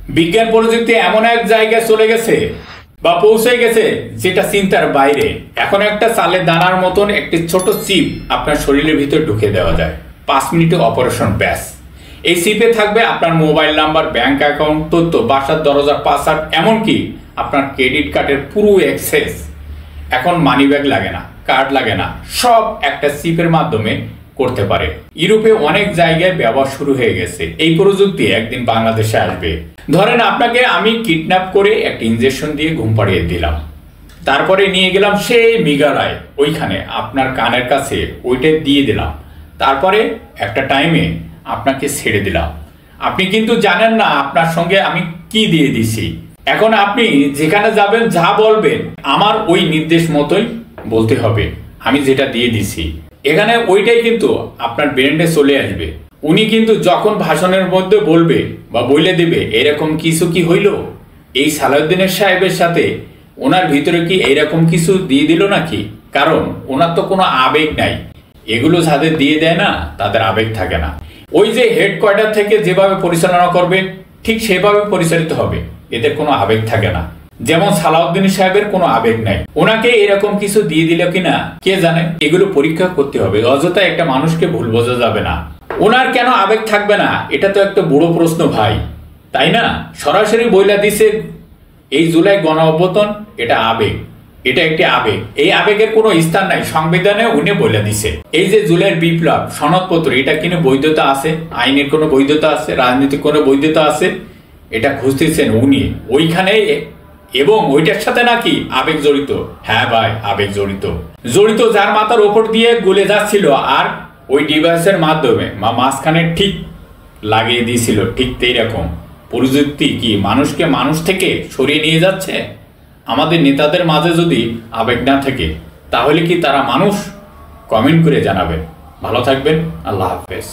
বিজ্ঞান প্রযুক্তি এমন এক জায়গায় চলে গেছে বা পৌঁছে গেছে যেটা চিন্তার বাইরে। এখন একটা চালের দানার মতন একটি ছোট চিপ আপনার শরীরের ভিতর ঢুকে দেওয়া যায়, 5 মিনিটে অপারেশন ব্যাস। এই চিপে থাকবে আপনার মোবাইল নাম্বার, ব্যাংক অ্যাকাউন্ট তথ্য, বাসার দরজার পাসওয়ার্ড, এমনকি আপনার ক্রেডিট কার্ডের পুরো অ্যাক্সেস। এখন মানি ব্যাগ লাগে না, কার্ড লাগে না, সব একটা চিপের মাধ্যমে করতে পারে। ইউরোপে অনেক জায়গায় ব্যবহার শুরু হয়ে গেছে। এই প্রযুক্তি একদিন বাংলাদেশে আসবে। ধরেন আপনাকে আমি কিডন্যাপ করে একটা ইনজেকশন দিয়ে ঘুম পাড়িয়ে দিলাম, তারপরে নিয়ে গেলাম সেই মেঘালয়, ওইখানে আপনার কানের কাছে ওইটা দিয়ে দিলাম, তারপরে একটা টাইমে আপনাকে ছেড়ে দিলাম। আপনি কিন্তু জানেন না আপনার সঙ্গে আমি কি দিয়ে দিছি। এখন আপনি যেখানে যাবেন, যা বলবেন, আমার ওই নির্দেশ মতোই বলতে হবে, আমি যেটা দিয়ে দিছি। এখানে ওইটাই কিন্তু আপনার ব্রেনে চলে আসবে। উনি কিন্তু যখন ভাষণের মধ্যে বলবে বা বলে দেবে এরকম কিছু কি হইল এই সালাউদ্দিনের সাহেবের সাথে, ওনার ভিতরে কি এইরকম কিছু দিয়ে দিল নাকি? কারণ ওনার তো কোনো আবেগ নাই। এগুলো যাদের দিয়ে দেয় না, তাদের আবেগ থাকে না। ওই যে হেডকোয়ার্টার থেকে যেভাবে পরিচালনা করবে ঠিক সেভাবে পরিচালিত হবে, এদের কোনো আবেগ থাকে না। যেমন সালাউদ্দিন সাহেবের কোনো আবেগ নাই। ওনাকে এরকম কিছু দিয়ে দিল কিনা কে জানে। এগুলো পরীক্ষা করতে হবে। অযথা একটা মানুষকে ভুল বোঝা যাবে না। ওনার কেন আবেগ থাকবে না, এটা তো একটা বড় প্রশ্ন ভাই, তাই না? সরাসরি বইলা দিছে এই জুলাই গণ অভ্যুত্থান এটা আবেগ, এটা একটি আবেগ। এই আবেগের কোনো স্থান নাই সংবিধানে, উনি বলে দিছে। এই যে জুলাইয়ের বিপ্লব সনদপত্র, এটা কিনে বৈধতা আছে? আইনের কোনো বৈধতা আছে? রাজনীতির কোনো বৈধতা আছে? এটা খুঁজতেছেন উনি ওইখানে, এবং ওইটার সাথে নাকি আবেগ জড়িত। হ্যাঁ ভাই, আবেগ জড়িত। যার মাথার ওপর দিয়ে গলে যাচ্ছিল, আর ওই ডিভাইসের মাধ্যমে মাঝখানে ঠিক লাগিয়ে দিয়েছিল। ঠিক এইরকম প্রযুক্তি কি মানুষকে মানুষ থেকে সরিয়ে নিয়ে যাচ্ছে? আমাদের নেতাদের মাঝে যদি আবেগ না থাকে, তাহলে কি তারা মানুষ? কমেন্ট করে জানাবেন। ভালো থাকবেন। আল্লাহ হাফেজ।